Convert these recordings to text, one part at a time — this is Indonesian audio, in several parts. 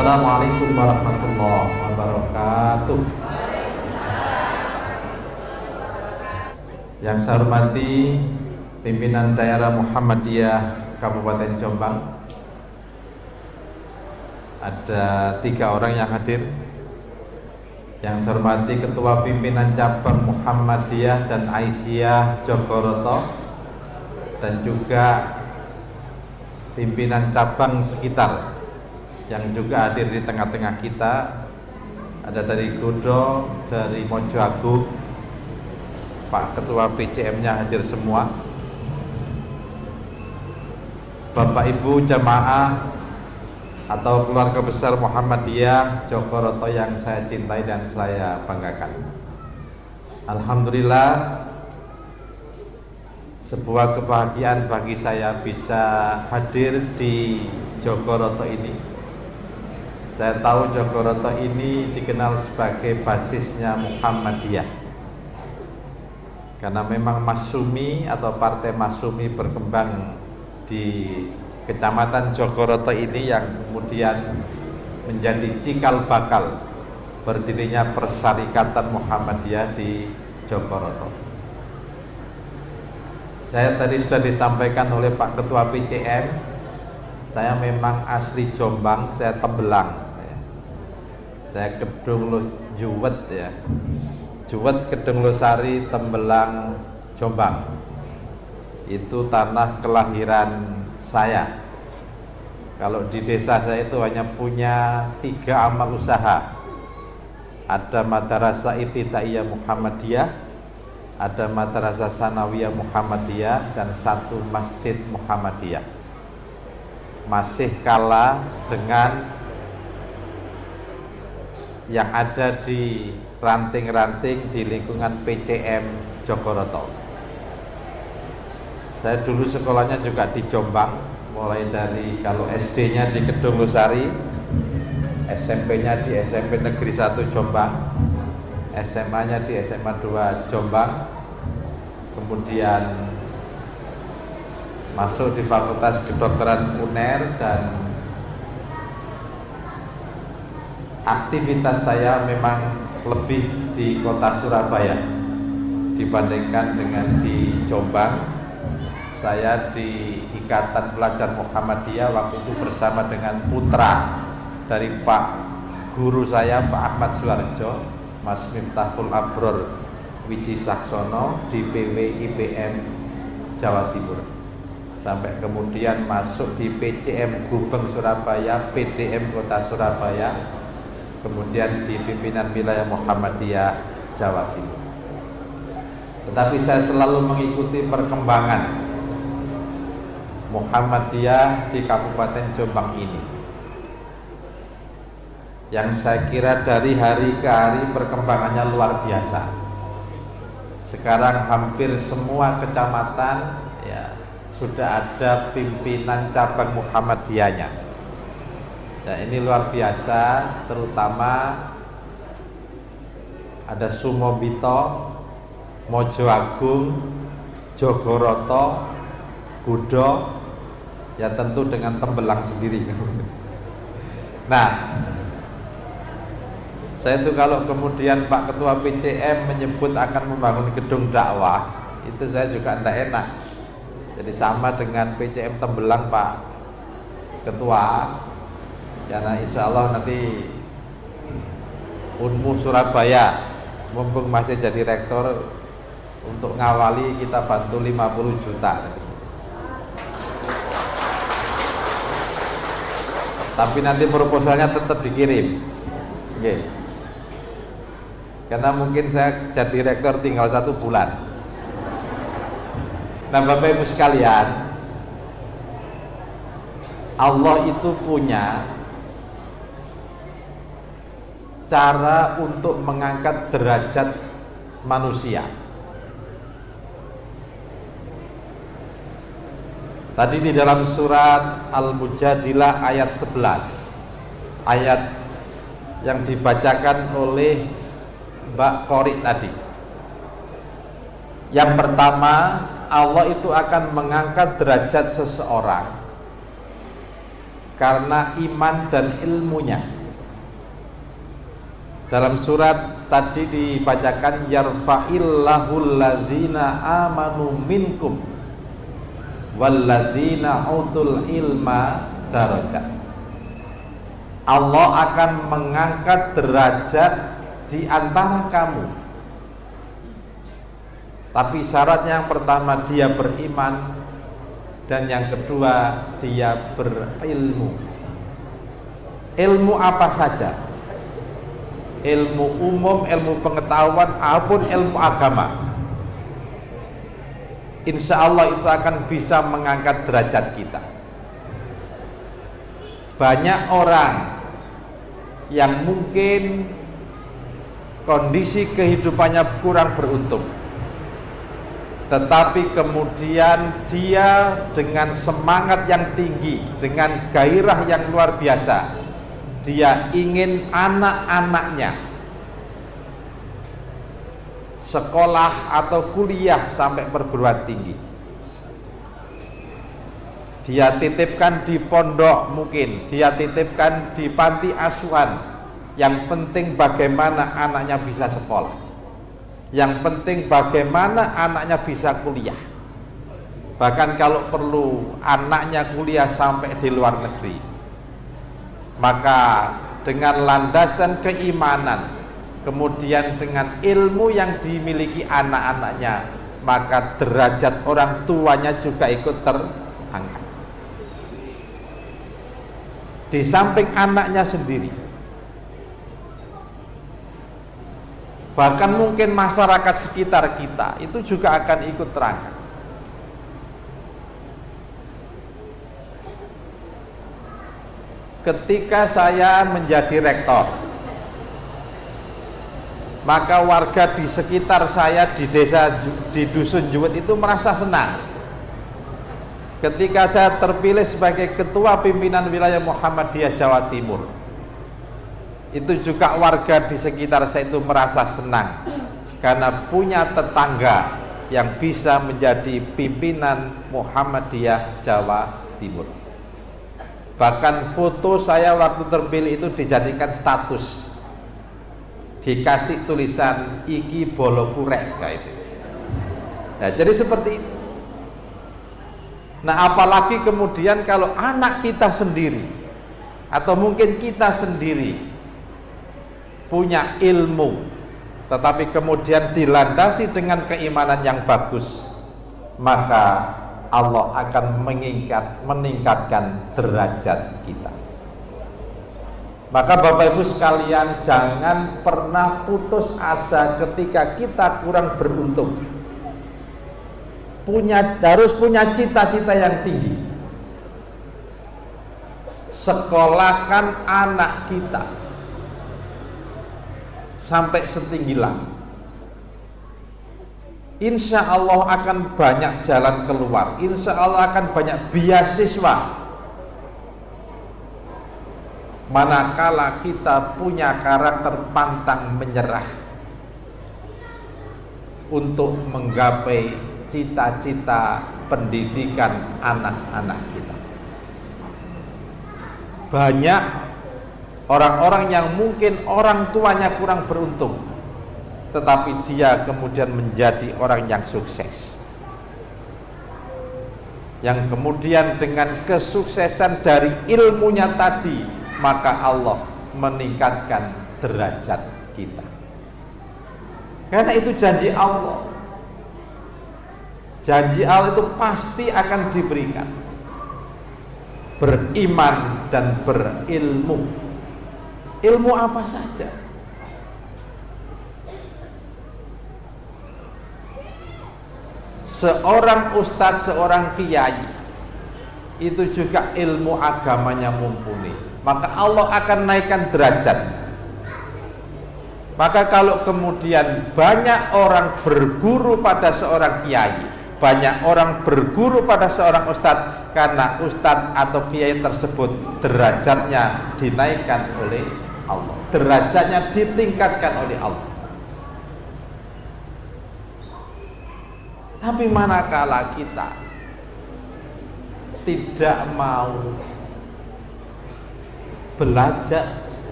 Assalamualaikum warahmatullahi wabarakatuh. Yang saya hormati pimpinan daerah Muhammadiyah Kabupaten Jombang. Ada 3 orang yang hadir. Yang saya hormati Ketua Pimpinan Cabang Muhammadiyah dan Aisyah Jogoroto, dan juga pimpinan cabang sekitar yang juga hadir di tengah-tengah kita. Ada dari Godo, dari Mojo Agung, Pak Ketua PCM-nya hadir semua. Bapak Ibu jamaah atau keluarga besar Muhammadiyah Jogoroto yang saya cintai dan saya banggakan. Alhamdulillah, sebuah kebahagiaan bagi saya bisa hadir di Jogoroto ini. Saya tahu Jogoroto ini dikenal sebagai basisnya Muhammadiyah, karena memang Masyumi atau Partai Masyumi berkembang di Kecamatan Jogoroto ini, yang kemudian menjadi cikal bakal berdirinya Persyarikatan Muhammadiyah di Jogoroto. Saya tadi sudah disampaikan oleh Pak Ketua PCM, saya memang asli Jombang, saya Tembelang, saya Kedung Juwet ya, Juwet Kedung Losari, Tembelang, Jombang. Itu tanah kelahiran saya. Kalau di desa saya itu hanya punya 3 amal usaha. Ada Madrasah Ibtidaiyah Muhammadiyah, ada Madrasah Sanawiyah Muhammadiyah, dan 1 Masjid Muhammadiyah. Masih kalah dengan yang ada di ranting-ranting di lingkungan PCM Jogoroto. Saya dulu sekolahnya juga di Jombang, mulai dari kalau SD-nya di Kedung Losari, SMP-nya di SMP Negeri 1 Jombang, SMA-nya di SMA 2 Jombang, kemudian masuk di Fakultas Kedokteran UNER, dan aktivitas saya memang lebih di kota Surabaya dibandingkan dengan di Jombang. Saya di Ikatan Pelajar Muhammadiyah waktu itu bersama dengan putra dari Pak Guru saya, Pak Ahmad Suharjo, Mas Miftahul Abror Wiji Saksono di PW IPM Jawa Timur, sampai kemudian masuk di PCM Gubeng Surabaya, PDM Kota Surabaya, kemudian di pimpinan wilayah Muhammadiyah Jawa Timur. Tetapi saya selalu mengikuti perkembangan Muhammadiyah di Kabupaten Jombang ini, yang saya kira dari hari ke hari perkembangannya luar biasa. Sekarang hampir semua kecamatan ya sudah ada pimpinan cabang Muhammadiyahnya. Ya, ini luar biasa, terutama ada Sumobito, Mojo Agung, Jogoroto, Godo, ya tentu dengan Tembelang sendiri. Nah, saya itu kalau kemudian Pak Ketua PCM menyebut akan membangun gedung dakwah, itu saya juga tidak enak. Jadi sama dengan PCM Tembelang Pak Ketua, karena insya Allah nanti Unmu Surabaya, mumpung masih jadi rektor, untuk ngawali kita bantu 50 juta. Tapi nanti proposalnya tetap dikirim. Oke. Karena mungkin saya jadi rektor tinggal 1 bulan. Nah, Bapak Ibu sekalian, Allah itu punya cara untuk mengangkat derajat manusia. Tadi di dalam surat Al-Mujadilah ayat 11, ayat yang dibacakan oleh Mbak Qori tadi. Yang pertama, Allah itu akan mengangkat derajat seseorang karena iman dan ilmunya. Dalam surat tadi dibacakan yarfa'illahul ladzina amanu minkum walladzina utul ilma darajat. Allah akan mengangkat derajat di antara kamu. Tapi syaratnya yang pertama dia beriman, dan yang kedua dia berilmu. Ilmu apa saja? Ilmu umum, ilmu pengetahuan, apapun ilmu agama. Insya Allah itu akan bisa mengangkat derajat kita. Banyak orang yang mungkin kondisi kehidupannya kurang beruntung, tetapi kemudian dia dengan semangat yang tinggi, dengan gairah yang luar biasa, dia ingin anak-anaknya sekolah atau kuliah sampai perguruan tinggi. Dia titipkan di pondok, mungkin dia titipkan di panti asuhan. Yang penting bagaimana anaknya bisa sekolah. Yang penting bagaimana anaknya bisa kuliah. Bahkan kalau perlu anaknya kuliah sampai di luar negeri. Maka dengan landasan keimanan, kemudian dengan ilmu yang dimiliki anak-anaknya, maka derajat orang tuanya juga ikut terangkat. Di samping anaknya sendiri, bahkan mungkin masyarakat sekitar kita itu juga akan ikut terangkat. Ketika saya menjadi rektor, maka warga di sekitar saya di desa, di dusun Juwet itu merasa senang. Ketika saya terpilih sebagai ketua pimpinan wilayah Muhammadiyah Jawa Timur, itu juga warga di sekitar saya itu merasa senang karena punya tetangga yang bisa menjadi pimpinan Muhammadiyah Jawa Timur. Bahkan foto saya waktu terpilih itu dijadikan status, dikasih tulisan iki bolo kurek kayak itu. Nah, jadi seperti itu. Nah, apalagi kemudian kalau anak kita sendiri atau mungkin kita sendiri punya ilmu, tetapi kemudian dilandasi dengan keimanan yang bagus, maka Allah akan meningkatkan derajat kita. Maka Bapak Ibu sekalian, jangan pernah putus asa ketika kita kurang beruntung. Harus punya cita-cita yang tinggi. Sekolahkan anak kita sampai setinggi langit. Insya Allah akan banyak jalan keluar. Insya Allah akan banyak beasiswa. Manakala kita punya karakter pantang menyerah untuk menggapai cita-cita pendidikan anak-anak kita. Banyak orang-orang yang mungkin orang tuanya kurang beruntung, tetapi dia kemudian menjadi orang yang sukses, yang kemudian dengan kesuksesan dari ilmunya tadi, maka Allah meningkatkan derajat kita. Karena itu janji Allah. Janji Allah itu pasti akan diberikan. Beriman dan berilmu. Ilmu apa saja. Seorang ustadz, seorang kiai, itu juga ilmu agamanya mumpuni, maka Allah akan naikkan derajat. Maka kalau kemudian banyak orang berguru pada seorang kiai, banyak orang berguru pada seorang ustadz, karena ustadz atau kiai tersebut derajatnya dinaikkan oleh Allah, derajatnya ditingkatkan oleh Allah. Tapi manakala kita tidak mau belajar,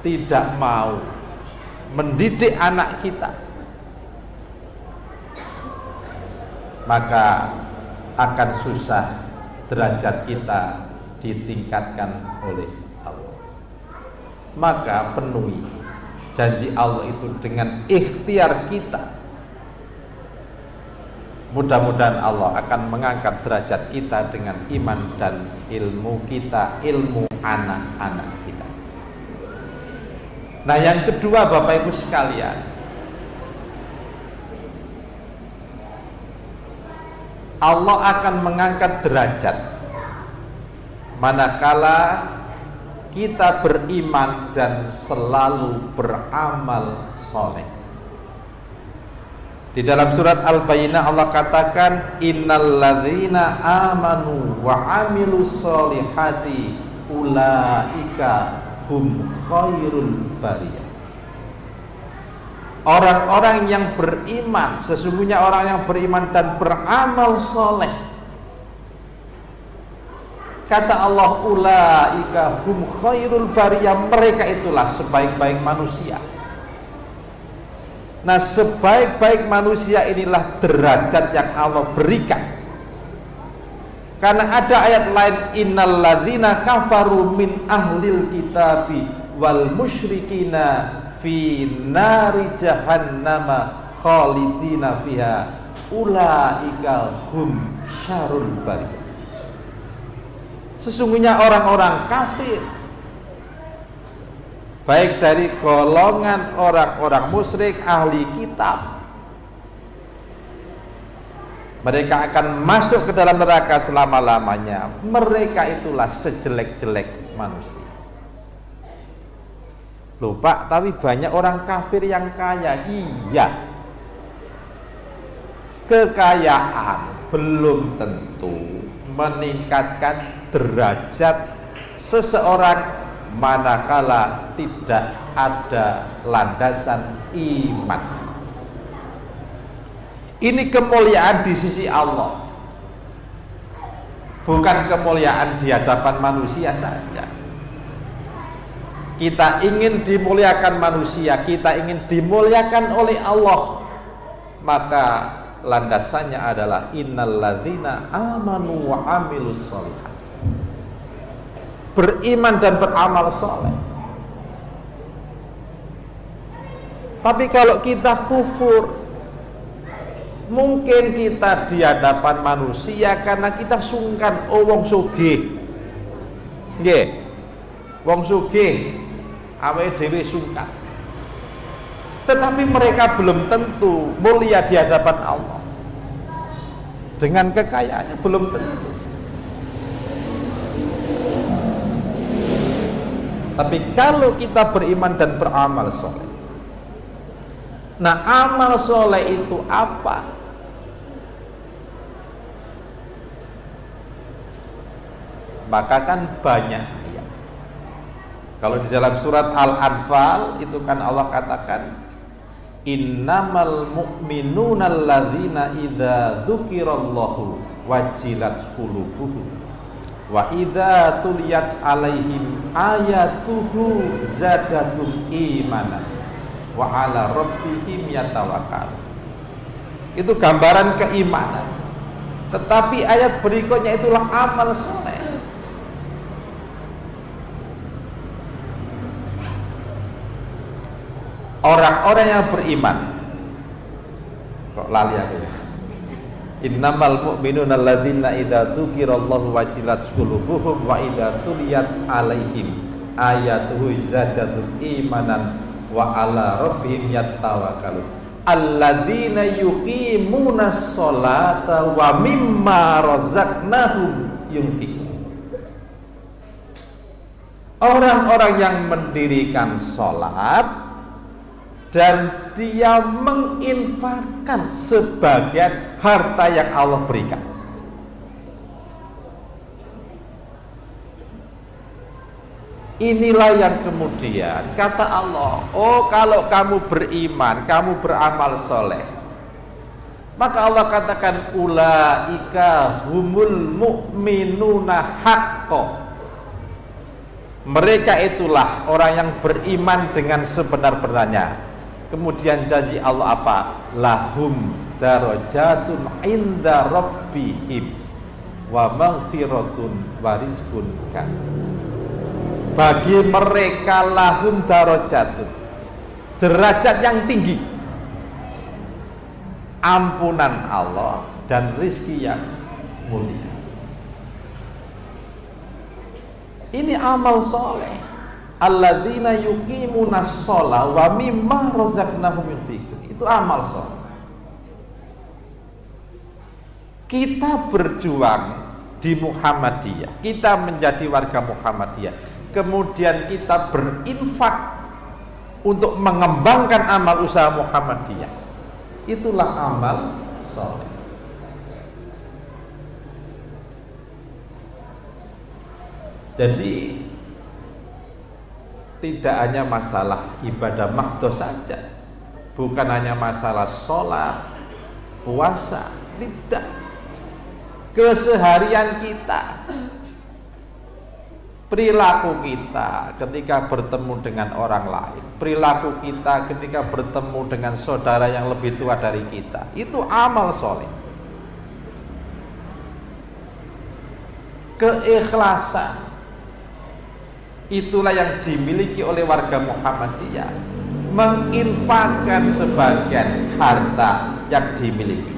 tidak mau mendidik anak kita, maka akan susah derajat kita ditingkatkan oleh Allah. Maka penuhi janji Allah itu dengan ikhtiar kita. Mudah-mudahan Allah akan mengangkat derajat kita dengan iman dan ilmu kita, ilmu anak-anak kita. Nah, yang kedua Bapak Ibu sekalian, Allah akan mengangkat derajat manakala kita beriman dan selalu beramal soleh. Di dalam surat Al-Bayyinah Allah katakan, innalladzina amanu wa amilus solihati ulaika hum khairul bariyah. Orang-orang yang beriman, sesungguhnya orang yang beriman dan beramal soleh, kata Allah, ulaika hum khairul bariyah, mereka itulah sebaik-baik manusia. Nah, sebaik-baik manusia inilah derajat yang Allah berikan. Karena ada ayat lain, innalladzina kafaru min ahlil kitabi wal musyrikina fi nari jahannama khalidina fiha ulaika hum syarrul bariyah. Sesungguhnya orang-orang kafir, baik dari golongan orang-orang musyrik ahli kitab, mereka akan masuk ke dalam neraka selama-lamanya. Mereka itulah sejelek-jelek manusia. Loh Pak, tapi banyak orang kafir yang kaya. Iya, kekayaan belum tentu meningkatkan derajat seseorang manakala tidak ada landasan iman. Ini kemuliaan di sisi Allah, bukan kemuliaan di hadapan manusia saja. Kita ingin dimuliakan manusia, kita ingin dimuliakan oleh Allah, maka landasannya adalah innalladzina amanu wa amilus sholihat, beriman dan beramal soleh. Tapi kalau kita kufur, mungkin kita di hadapan manusia karena kita sungkan, oh wong sugih, nggih, wong sugih, awake dhewe sungkan. Tetapi mereka belum tentu mulia di hadapan Allah dengan kekayaannya, belum tentu. Tapi kalau kita beriman dan beramal soleh, nah amal soleh itu apa? Maka kan banyak ayat. Kalau di dalam surat Al-Anfal itu kan Allah katakan, innamal mu'minuna alladzina idza dzukirallahu wajilat qulubuhum wa idza tuliyat alaihim ayatuhu zadatum imanan wa ala rabbihim yatawakkalun. Itu gambaran keimanan. Tetapi ayat berikutnya itulah amal soleh. Orang-orang yang beriman, kok lali aku ya? Innamal mu'minuna alladzina idza dzukirallahu wajilat qulubuhum wa idza tuliyat alaihim ayatuhu zadatum imanan wa ala rabbihim yatawakkalun alladzina yuqimunas sholata wa mimma razaqnahum yunfiqun. Orang-orang yang mendirikan sholat dan dia menginfakkan sebagian harta yang Allah berikan. Inilah yang kemudian kata Allah, oh kalau kamu beriman, kamu beramal soleh, maka Allah katakan ulaika humul mu'minuna haqqo. Mereka itulah orang yang beriman dengan sebenar-benarnya. Kemudian janji Allah apa? Lahum darajatun inda rabbihim wa maghfiratun wa rizqun karim. Bagi mereka lahum darajatun, derajat yang tinggi, ampunan Allah dan rizki yang mulia. Ini amal soleh. Alladzina yuqimunas sholah wa mimma razaqnahum yunfiqun. Itu amal soleh. Kita berjuang di Muhammadiyah, kita menjadi warga Muhammadiyah, kemudian kita berinfak untuk mengembangkan amal usaha Muhammadiyah. Itulah amal soleh. Jadi tidak hanya masalah ibadah mahdoh saja, bukan hanya masalah sholat, puasa, tidak. Keseharian kita, perilaku kita ketika bertemu dengan orang lain, perilaku kita ketika bertemu dengan saudara yang lebih tua dari kita, itu amal soleh. Keikhlasan itulah yang dimiliki oleh warga Muhammadiyah, menginfakkan sebagian harta yang dimiliki.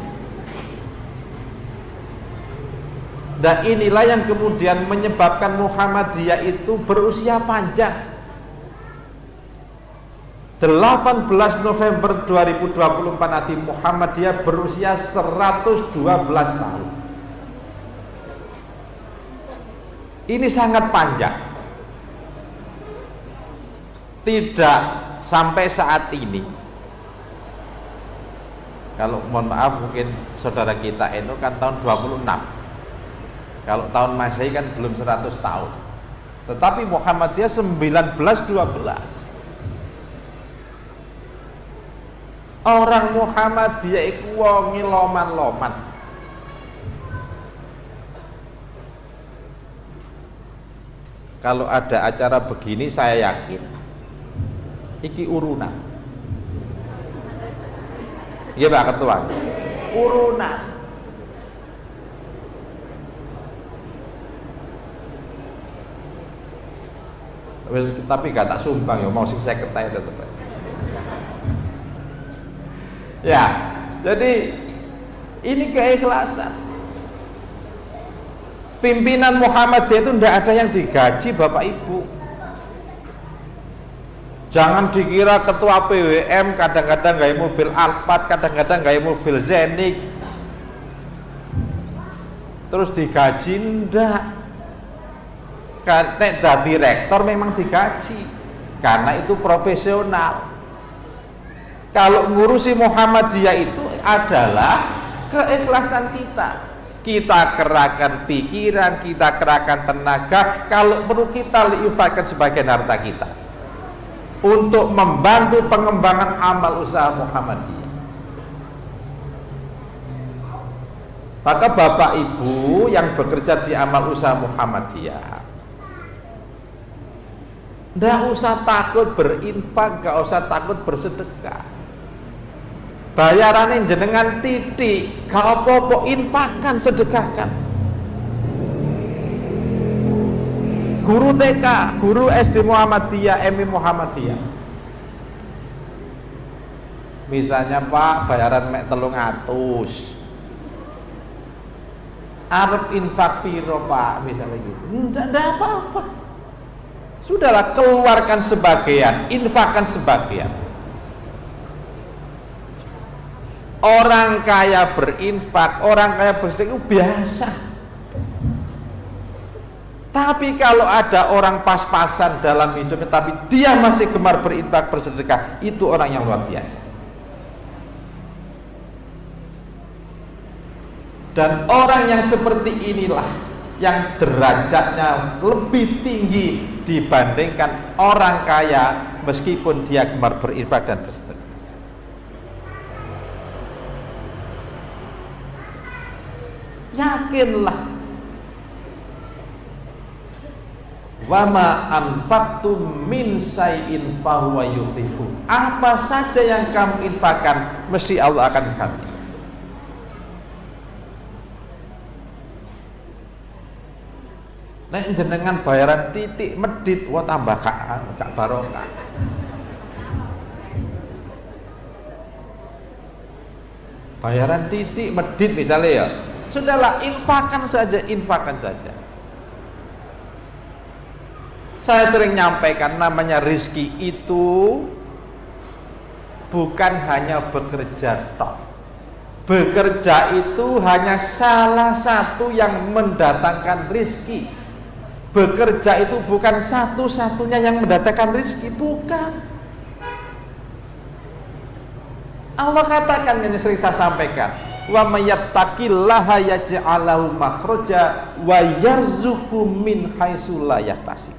Dan inilah yang kemudian menyebabkan Muhammadiyah itu berusia panjang. 18 November 2024 nanti Muhammadiyah berusia 112 tahun. Ini sangat panjang. Tidak sampai saat ini. Kalau mohon maaf mungkin saudara kita itu kan tahun 26. Kalau tahun Masehi kan belum 100 tahun. Tetapi Muhammadiyah 1912. Orang Muhammadiyah itu wongi loman-loman. Kalau ada acara begini saya yakin iki urunan. Iya Pak Ketua. Urunan. Tapi gak tak sumbang ya, mau sih saya ketanya tetap. Ya, jadi ini keikhlasan. Pimpinan Muhammadiyah itu tidak ada yang digaji Bapak Ibu. Jangan dikira ketua PWM kadang-kadang gaya mobil Alphard, kadang-kadang gaya mobil Zenik, terus digaji. Ndak. Karena direktur memang digaji karena itu profesional. Kalau ngurusi Muhammadiyah itu adalah keikhlasan kita. Kita kerahkan pikiran, kita kerahkan tenaga, kalau perlu kita liufahkan sebagian harta kita untuk membantu pengembangan amal usaha Muhammadiyah. Maka Bapak Ibu yang bekerja di amal usaha Muhammadiyah, nggak usah takut berinfak, nggak usah takut bersedekah. Bayarannya jenengan titik, gak apa-apa, infakkan, sedekahkan. Guru TK, guru SD Muhammadiyah, MI Muhammadiyah, misalnya Pak, bayaran mek 300, arep infak piro Pak, misalnya gitu, ndak apa-apa. Sudahlah, keluarkan sebagian, infakkan sebagian. Orang kaya berinfak, orang kaya bersedekah itu biasa. Tapi kalau ada orang pas-pasan dalam hidupnya, tapi dia masih gemar berinfak, bersedekah, itu orang yang luar biasa. Dan orang yang seperti inilah yang derajatnya lebih tinggi dibandingkan orang kaya meskipun dia gemar berinfak dan bersedekah. Yakinlah, Wa ma anfaqtum min syai'in fahuwa yukhlifu. Apa saja yang kamu infakkan mesti Allah akan ganti. Nek jenengan bayaran titik medit wa tambah gak barokah. Bayaran titik medit misalnya ya, sudahlah infakkan saja, infakkan saja. Saya sering nyampaikan namanya rizki itu bukan hanya bekerja tok. Bekerja itu hanya salah satu yang mendatangkan rizki. Bekerja itu bukan satu-satunya yang mendatangkan rizki, bukan. Allah katakan, yang sering saya sampaikan, wa mayattaqillaha yaj'alahu makhraja wa yarzuqhu min haitsu la yahtasib.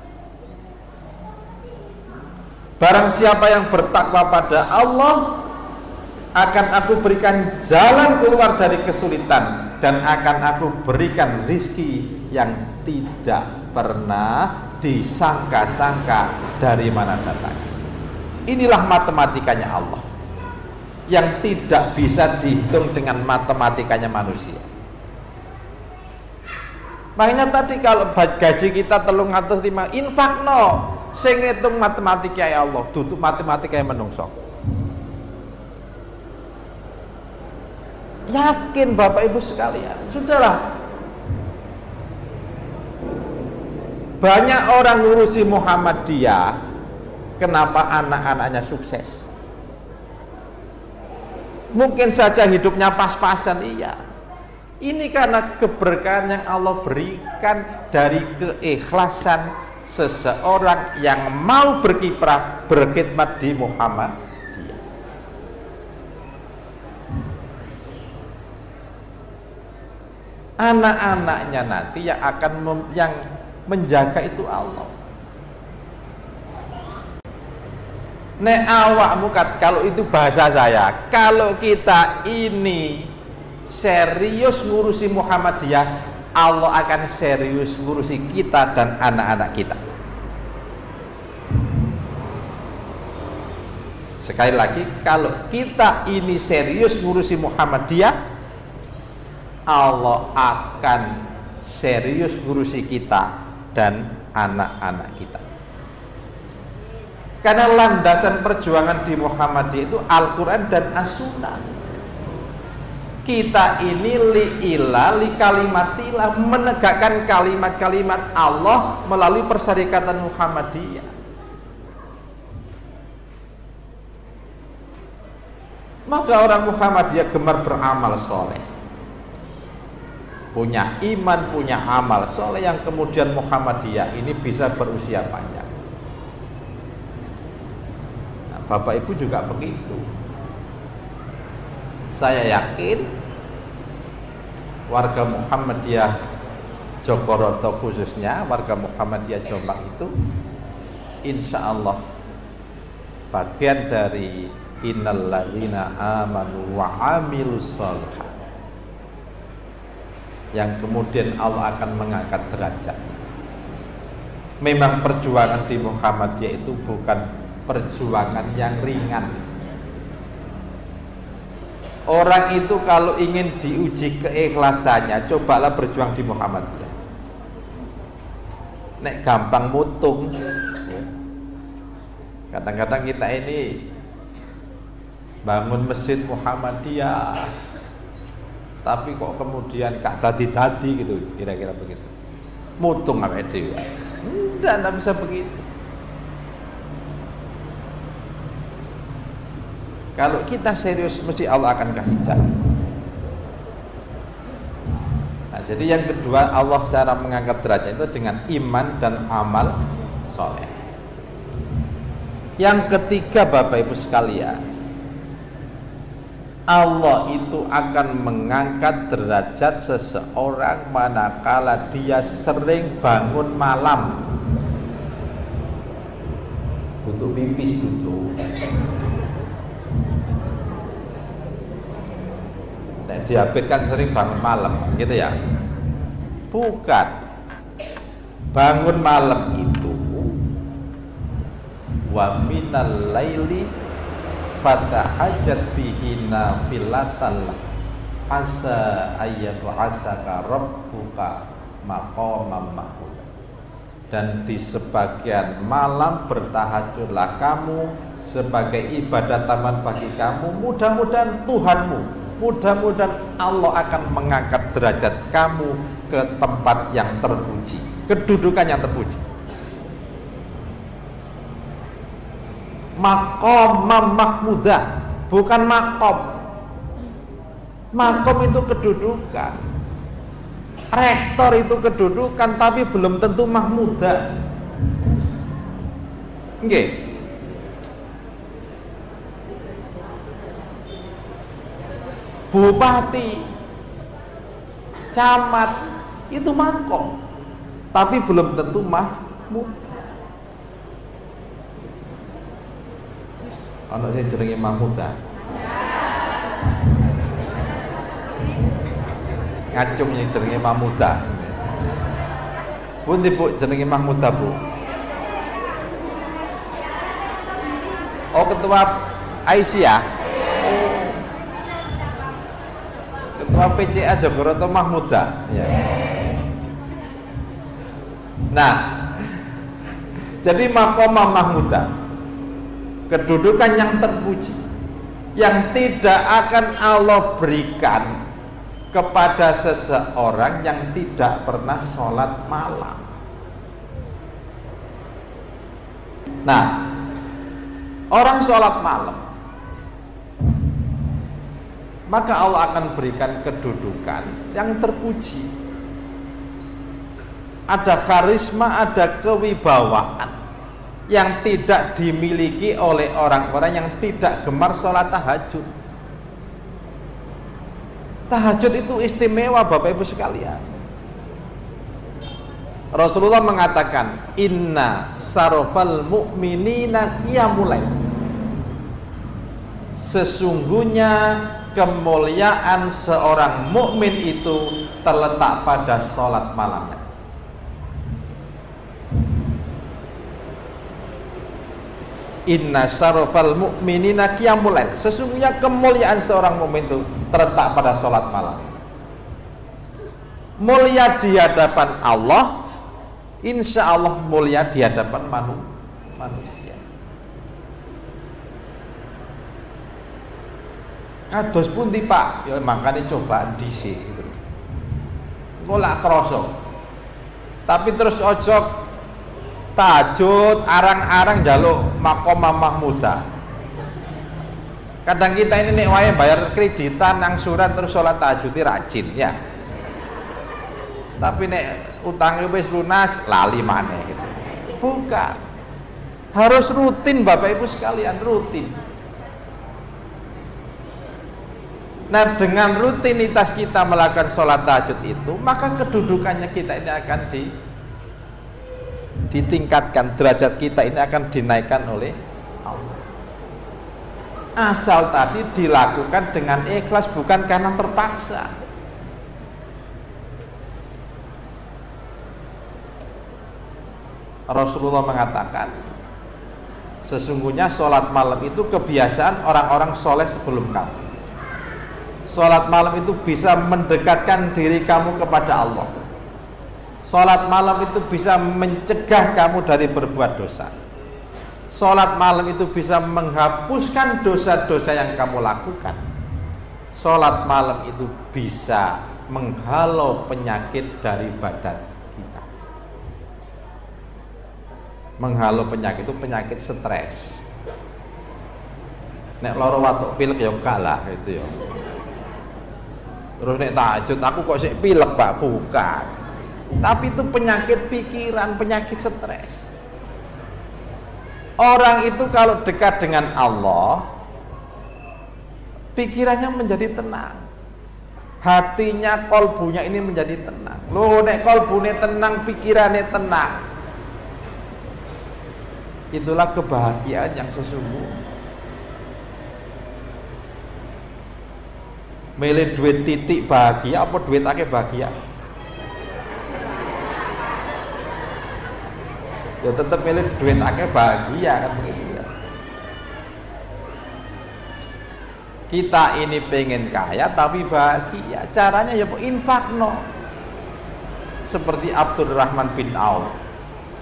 Barang siapa yang bertakwa pada Allah, akan aku berikan jalan keluar dari kesulitan, dan akan aku berikan rizki yang tidak pernah disangka-sangka dari mana datangnya. Inilah matematikanya Allah, yang tidak bisa dihitung dengan matematikanya manusia. Makanya tadi kalau gaji kita 305, infakno, sing ngitung matematika ya Allah, tutup matematika yang menungso. Yakin Bapak Ibu sekalian, sudahlah. Banyak orang ngurusi Muhammadiyah, kenapa anak-anaknya sukses? Mungkin saja hidupnya pas-pasan, iya. Ini karena keberkahan yang Allah berikan dari keikhlasan seseorang yang mau berkiprah, berkhidmat di Muhammadiyah. Anak-anaknya nanti yang akan yang menjaga itu Allah. Nek awakmu kalau itu bahasa saya, kalau kita ini serius ngurusi Muhammadiyah, Allah akan serius ngurusi kita dan anak-anak kita. Sekali lagi, kalau kita ini serius ngurusi Muhammadiyah, Allah akan serius ngurusi kita dan anak-anak kita. Karena landasan perjuangan di Muhammadiyah itu Al-Quran dan As-Sunnah. Kita ini li kalimatilah, menegakkan kalimat-kalimat Allah melalui persyarikatan Muhammadiyah. Maka orang Muhammadiyah gemar beramal soleh, punya iman, punya amal soleh, yang kemudian Muhammadiyah ini bisa berusia panjang. Nah, Bapak Ibu juga begitu. Saya yakin warga Muhammadiyah Jogoroto, khususnya warga Muhammadiyah Jombang itu, insya Allah bagian dari innalladzina amanu wa amilus sholihat, yang kemudian Allah akan mengangkat derajat. Memang perjuangan di Muhammadiyah itu bukan perjuangan yang ringan. Orang itu kalau ingin diuji keikhlasannya, cobalah berjuang di Muhammadiyah. Nek gampang mutung, ya. Kadang-kadang kita ini bangun masjid Muhammadiyah, tapi kok kemudian gak tadi-tadi gitu, kira-kira begitu. Mutung apa itu? Enggak bisa begitu. Kalau kita serius, mesti Allah akan kasih jalan. Nah, jadi yang kedua, Allah cara mengangkat derajat itu dengan iman dan amal soleh. Yang ketiga, Bapak Ibu sekalian, Allah itu akan mengangkat derajat seseorang manakala dia sering bangun malam untuk pipis dulu. Diabetes kan sering bangun malam, gitu ya? Bukan. Bangun malam itu wa minal laili fatahajjat bihi nafilatan asa ayyab'asaka rabbuka maqamam mahmud. Dan di sebagian malam bertahajudlah kamu sebagai ibadah taman bagi kamu. Mudah-mudahan Tuhanmu, mudah-mudahan Allah akan mengangkat derajat kamu ke tempat yang terpuji, kedudukan yang terpuji. Maqamam mahmudah, bukan makom. Makom itu kedudukan, rektor itu kedudukan, tapi belum tentu mahmudah. Nggih. Bupati, camat itu makom, tapi belum tentu mahmudah. Ana sing jenenge mahmudah. Ngacung yang jenenge mahmudah. Pundi Bu jenenge mahmudah, Bu? Oh, ketua Aisyah. Oh. Ketua PCA Jogoroto Mahmudah. Ya. Nah, jadi maqamah mahmudah, kedudukan yang terpuji, yang tidak akan Allah berikan kepada seseorang yang tidak pernah sholat malam. Nah, orang sholat malam, maka Allah akan berikan kedudukan yang terpuji. Ada karisma, ada kewibawaan yang tidak dimiliki oleh orang-orang yang tidak gemar sholat tahajud. Tahajud itu istimewa Bapak Ibu sekalian. Rasulullah mengatakan, inna sarofal mu'minina qiyamul lail. Sesungguhnya kemuliaan seorang mukmin itu terletak pada sholat malamnya. Inna sarofal mu'minina qiyamul lail. Sesungguhnya kemuliaan seorang mukmin itu terletak pada sholat malam. Mulia di hadapan Allah, insya Allah mulia di hadapan manusia. Kados pundi Pak? Ya makanya cobaan dhisik gitu. Golak kroso. Tapi terus ojo tahajud arang-arang jaluk maqamah mahmudah. Kadang kita ini nek wae bayar kreditan nang surat terus sholat tahajud rajin ya. Tapi nek utangnya wis lunas lali maneh gitu. Bukan. Harus rutin Bapak Ibu sekalian, rutin. Nah, dengan rutinitas kita melakukan sholat tahajud itu, maka kedudukannya kita ini akan ditingkatkan, derajat kita ini akan dinaikkan oleh Allah. Asal tadi dilakukan dengan ikhlas, bukan karena terpaksa. Rasulullah mengatakan, sesungguhnya sholat malam itu kebiasaan orang-orang soleh sebelum kamu. Sholat malam itu bisa mendekatkan diri kamu kepada Allah. Sholat malam itu bisa mencegah kamu dari berbuat dosa. Sholat malam itu bisa menghapuskan dosa-dosa yang kamu lakukan. Sholat malam itu bisa menghalau penyakit dari badan kita. Menghalau penyakit itu penyakit stres. Nek loro watuk pilek ya kalah itu ya. Terus nek tahajud aku kok sik pilek Pak, bukan. Tapi itu penyakit pikiran, penyakit stres. Orang itu kalau dekat dengan Allah, pikirannya menjadi tenang, hatinya, kolbunya ini menjadi tenang. Loh, nek kolbune tenang, pikirannya tenang, itulah kebahagiaan yang sesungguhnya. Milih duit titik bahagia apa duit akeh bahagia? Ya tetap milih duit akeh bahagia kan begitu. Kita ini pengen kaya tapi bahagia. Caranya ya infakno. Seperti Abdurrahman bin Auf,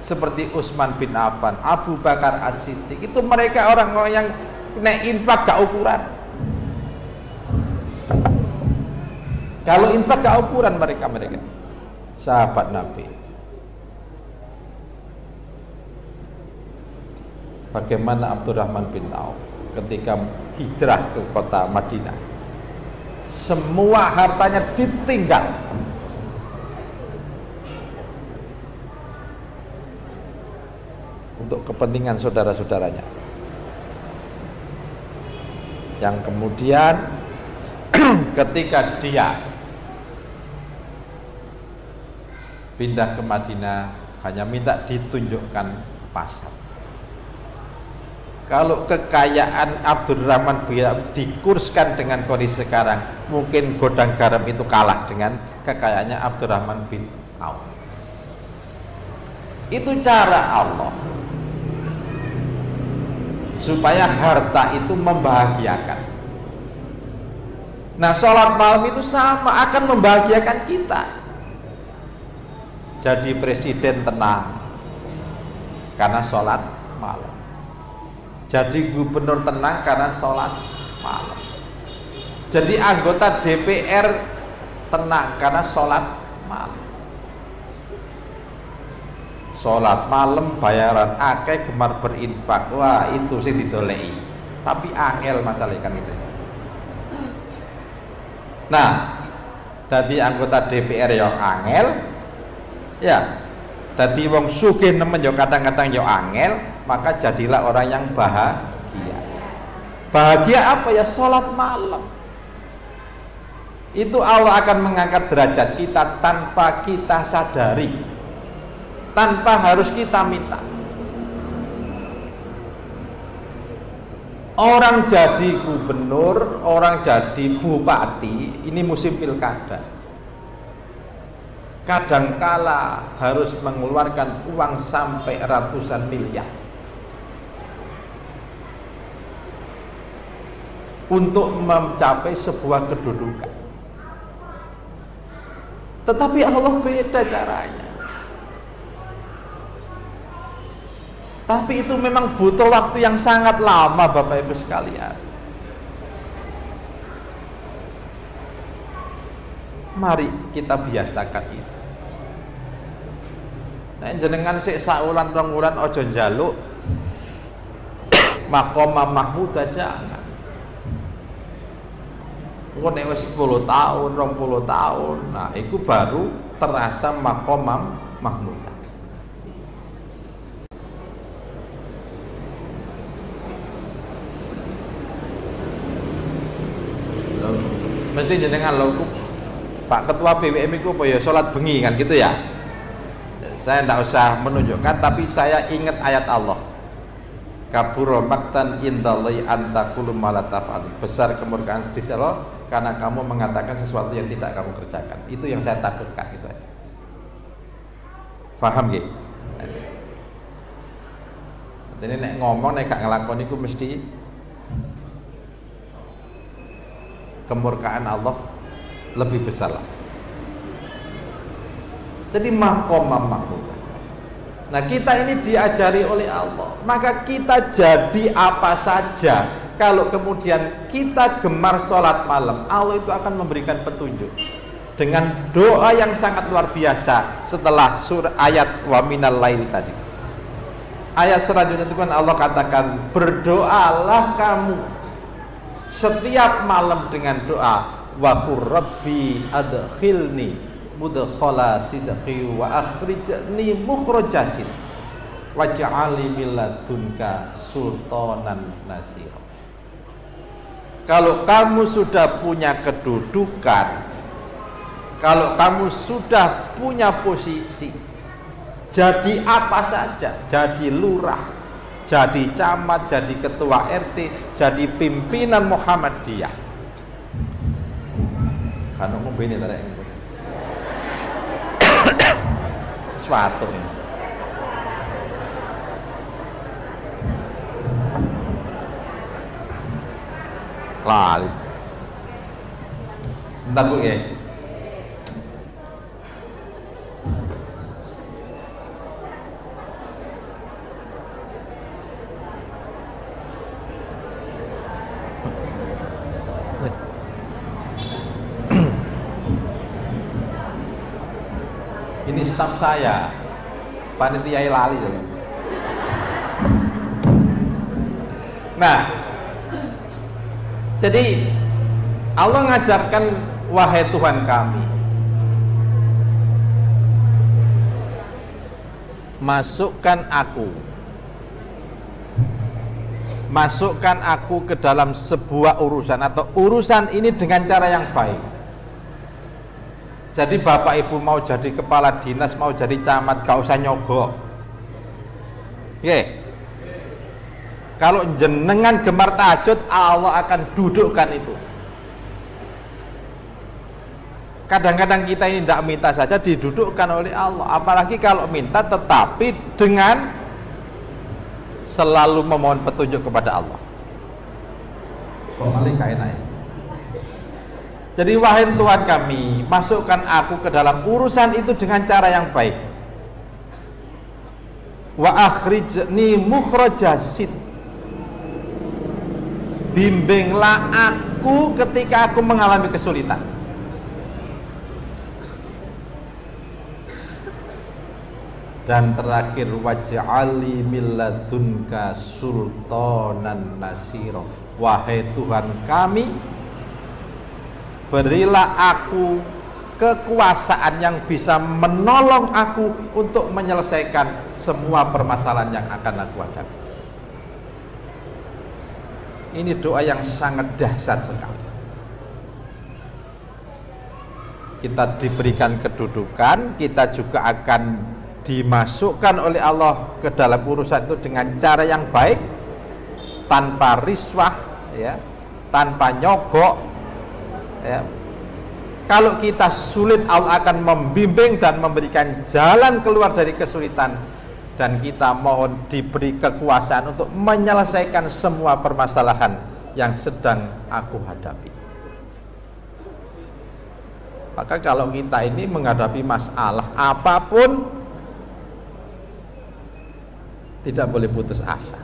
seperti Utsman bin Affan, Abu Bakar As-Siddiq. Itu mereka orang-orang yang kena infak gak ukuran. Kalau infak gak ukuran mereka sahabat Nabi. Bagaimana Abdurrahman bin Auf ketika hijrah ke kota Madinah, semua hartanya ditinggal untuk kepentingan saudara-saudaranya, yang kemudian ketika dia pindah ke Madinah hanya minta ditunjukkan pasar. Kalau kekayaan Abdurrahman dikurskan dengan kondisi sekarang, mungkin godang garam itu kalah dengan kekayaannya Abdurrahman bin Auf. Itu cara Allah supaya harta itu membahagiakan. Nah, sholat malam itu sama, akan membahagiakan kita. Jadi presiden tenang karena sholat malam. Jadi gubernur tenang karena sholat malam. Jadi anggota DPR tenang karena sholat malam. Sholat malam bayaran akeh, gemar berinfak. Wah, itu sih didolei. Tapi angel masalah kan itu. Nah, jadi anggota DPR yang angel, ya. Jadi wong sugih nemen yo kadang-kadang yo angel, maka jadilah orang yang bahagia. Bahagia apa ya? Sholat malam. Itu Allah akan mengangkat derajat kita tanpa kita sadari, tanpa harus kita minta. Orang jadi gubernur, orang jadi bupati, ini musim pilkada. Kadangkala harus mengeluarkan uang sampai ratusan miliar untuk mencapai sebuah kedudukan. Tetapi Allah beda caranya. Tapi itu memang butuh waktu yang sangat lama, Bapak Ibu sekalian. Mari kita biasakan itu. Nah, jenengan sik saulan rong wulan aja njaluk Maqamah Mahmud aja. Engko nek wis 10 tahun, 20 tahun, nah itu baru terasa Maqamah Mahmud. Mesti jenengan lho Pak Ketua BWM itu apa ya, sholat bengi kan gitu ya. Saya tidak usah menunjukkan, tapi saya ingat ayat Allah. Kabura maktan indallahi antaqulu ma la taf'al. Besar kemurkaan di sisi Allah karena kamu mengatakan sesuatu yang tidak kamu kerjakan. Itu yang saya takutkan, itu aja. Paham nggih? Jadi nek ngomong nek gak ngelakoni iku mesti kemurkaan Allah lebih besar lah. Jadi Maqamah Mahmud. Nah, kita ini diajari oleh Allah, maka kita jadi apa saja. Kalau kemudian kita gemar sholat malam, Allah itu akan memberikan petunjuk dengan doa yang sangat luar biasa. Setelah surah ayat wa minal laili tadi, ayat selanjutnya itu kan Allah katakan, berdoalah kamu setiap malam dengan doa, wa qur rabbi adkhilni mudkhala sidqi wa akhrijni mukhraja sidq waj'alni min ladunka sultanan nasira. Kalau kamu sudah punya kedudukan, kalau kamu sudah punya posisi, jadi apa saja, jadi lurah, jadi camat, jadi ketua RT, jadi pimpinan Muhammadiyah. Kan ngomong bene ta rek. Suatu ini. Lali. Bentar Bu ya. Ini staf saya, panitia lali. Nah, jadi Allah ngajarkan, wahai Tuhan kami, masukkan aku ke dalam sebuah urusan, atau urusan ini dengan cara yang baik. Jadi bapak ibu mau jadi kepala dinas, mau jadi camat, gak usah nyogok. Kalau jenengan gemar tahajud, Allah akan dudukkan itu. Kadang-kadang kita ini tidak minta saja didudukkan oleh Allah, apalagi kalau minta tetapi dengan selalu memohon petunjuk kepada Allah. Jadi wahai Tuhan kami, masukkan aku ke dalam urusan itu dengan cara yang baik. Wa akhrijni mukhraja sid. Bimbinglah aku ketika aku mengalami kesulitan. Dan terakhir, waj'alni min ladunka sultanan nasira. Wahai Tuhan kami, berilah aku kekuasaan yang bisa menolong aku untuk menyelesaikan semua permasalahan yang akan aku hadapi. Ini doa yang sangat dahsyat sekali. Kita diberikan kedudukan, kita juga akan dimasukkan oleh Allah ke dalam urusan itu dengan cara yang baik, tanpa riswah, ya, tanpa nyogok, ya. Kalau kita sulit, Allah akan membimbing dan memberikan jalan keluar dari kesulitan, dan kita mohon diberi kekuasaan untuk menyelesaikan semua permasalahan yang sedang aku hadapi. Maka kalau kita ini menghadapi masalah apapun, tidak boleh putus asa.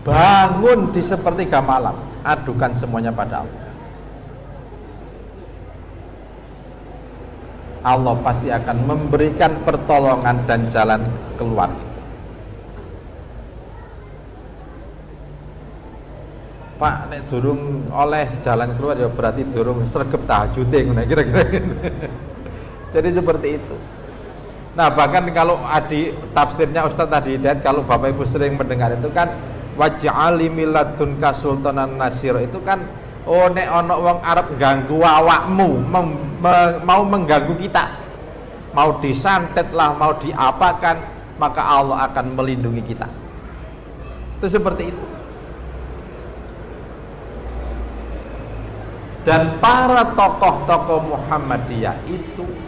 Bangun di sepertiga malam, adukan semuanya pada Allah. Allah pasti akan memberikan pertolongan dan jalan keluar itu. Pak, nek durung oleh jalan keluar ya berarti durung sregep tahajud kira-kira gitu. Jadi seperti itu. Nah, bahkan kalau adi tafsirnya Ustaz tadi Hidayat, kalau Bapak Ibu sering mendengar itu kan waj'alni min ladunka sultanan nasir, itu kan oh nek ana wong arep ganggu awakmu, mau mengganggu kita, mau disantet lah, mau diapakan, maka Allah akan melindungi kita. Itu seperti itu. Dan para tokoh-tokoh Muhammadiyah itu,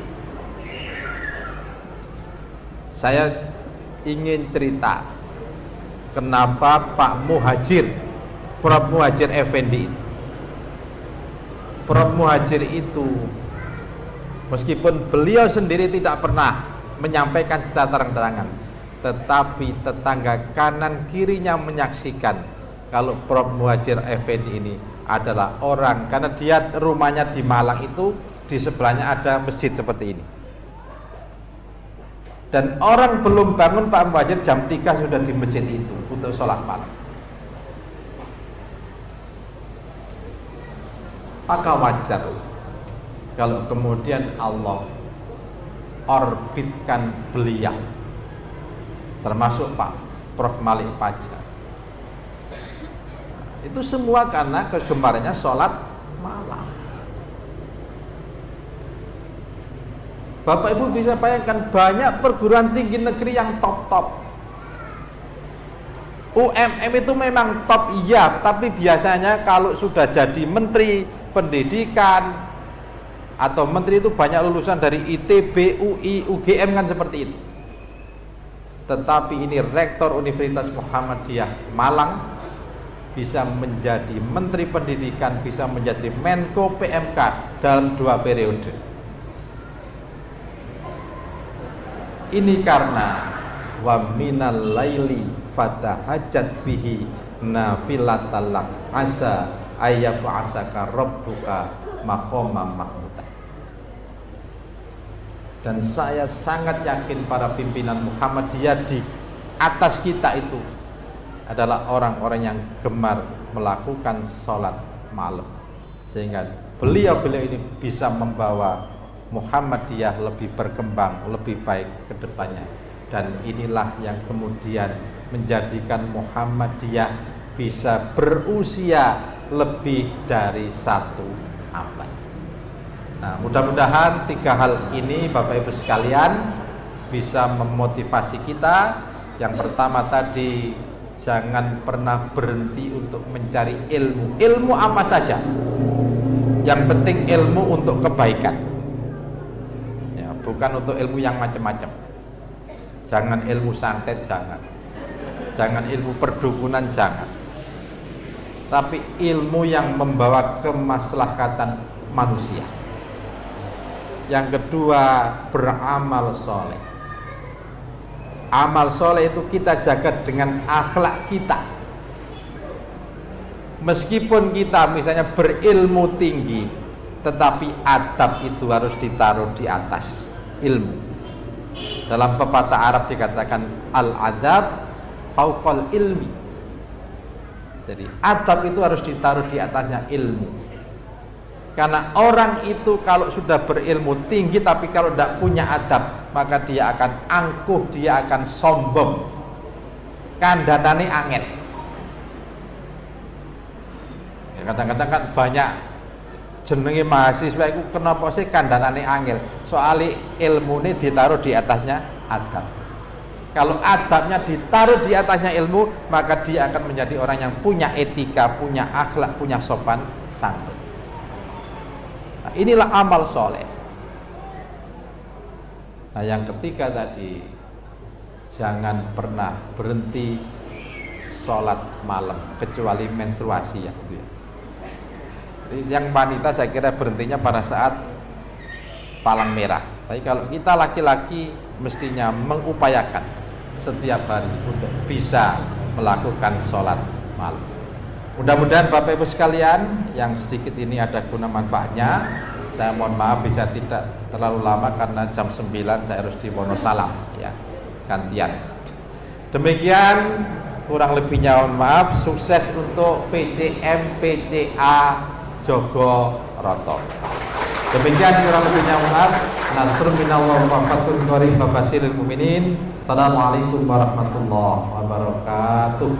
saya ingin cerita kenapa Pak Muhajir, Prof Muhajir Effendi itu. Prof Muhajir itu, meskipun beliau sendiri tidak pernah menyampaikan secara terang-terangan, tetapi tetangga kanan kirinya menyaksikan kalau Prof Muhajir Effendi ini adalah orang, karena dia rumahnya di Malang itu, di sebelahnya ada masjid seperti ini. Dan orang belum bangun Pak Muhajir jam 3 sudah di masjid itu untuk sholat malam. Maka wajar kalau kemudian Allah orbitkan beliau, termasuk Pak Prof Malik Pajar. Itu semua karena kegemarnya sholat malam. Bapak Ibu bisa bayangkan, banyak perguruan tinggi negeri yang top-top. UMM itu memang top, iya, tapi biasanya kalau sudah jadi menteri pendidikan atau menteri itu banyak lulusan dari ITB, UI, UGM kan seperti itu. Tetapi ini rektor Universitas Muhammadiyah Malang, bisa menjadi Menteri Pendidikan, bisa menjadi Menko PMK dalam 2 periode. Ini karena wa minal laili fatahajjat bihi nafilatan lak asa ayyab'asaka rabbuka maqaman mahmuda. Dan saya sangat yakin para pimpinan Muhammadiyah di atas kita itu adalah orang-orang yang gemar melakukan sholat malam, sehingga beliau ini bisa membawa Muhammadiyah lebih berkembang, lebih baik ke depannya. Dan inilah yang kemudian menjadikan Muhammadiyah bisa berusia lebih dari 1 abad. Nah, mudah-mudahan 3 hal ini Bapak Ibu sekalian bisa memotivasi kita. Yang pertama tadi, jangan pernah berhenti untuk mencari ilmu. Ilmu apa saja, yang penting ilmu untuk kebaikan ya, bukan untuk ilmu yang macam-macam. Jangan ilmu santet, jangan ilmu perdukunan, jangan. Tapi ilmu yang membawa kemaslahatan manusia. Yang kedua, beramal soleh. Amal soleh itu kita jaga dengan akhlak kita. Meskipun kita misalnya berilmu tinggi, tetapi adab itu harus ditaruh di atas ilmu. Dalam pepatah Arab dikatakan al-adab fauqal ilmi. Jadi adab itu harus ditaruh di atasnya ilmu. Karena orang itu kalau sudah berilmu tinggi tapi kalau tidak punya adab, maka dia akan angkuh, dia akan sombong, kandhanane angel. Ya, kadang-kadang kan banyak jenenge mahasiswa itu kenapa sih kandhanane angel? Soalnya ilmu ini ditaruh di atasnya adab. Kalau adabnya ditaruh di atasnya ilmu, maka dia akan menjadi orang yang punya etika, punya akhlak, punya sopan santun. Nah, inilah amal soleh. Nah, yang ketiga tadi, jangan pernah berhenti sholat malam kecuali menstruasi ya. Jadi yang wanita saya kira berhentinya pada saat palang merah. Tapi kalau kita laki-laki mestinya mengupayakan setiap hari untuk bisa melakukan sholat malam. Mudah-mudahan Bapak Ibu sekalian, yang sedikit ini ada guna manfaatnya. Saya mohon maaf bisa tidak terlalu lama karena jam 9 saya harus di Wonosalam ya, gantian. Demikian kurang lebihnya mohon maaf. Sukses untuk PCM PCA Jogoroto. Demikian kurang lebihnya mohon maaf. Nasrun minallah wa fathun qarib wa basyiril mu'minin. Assalamualaikum warahmatullahi wabarakatuh.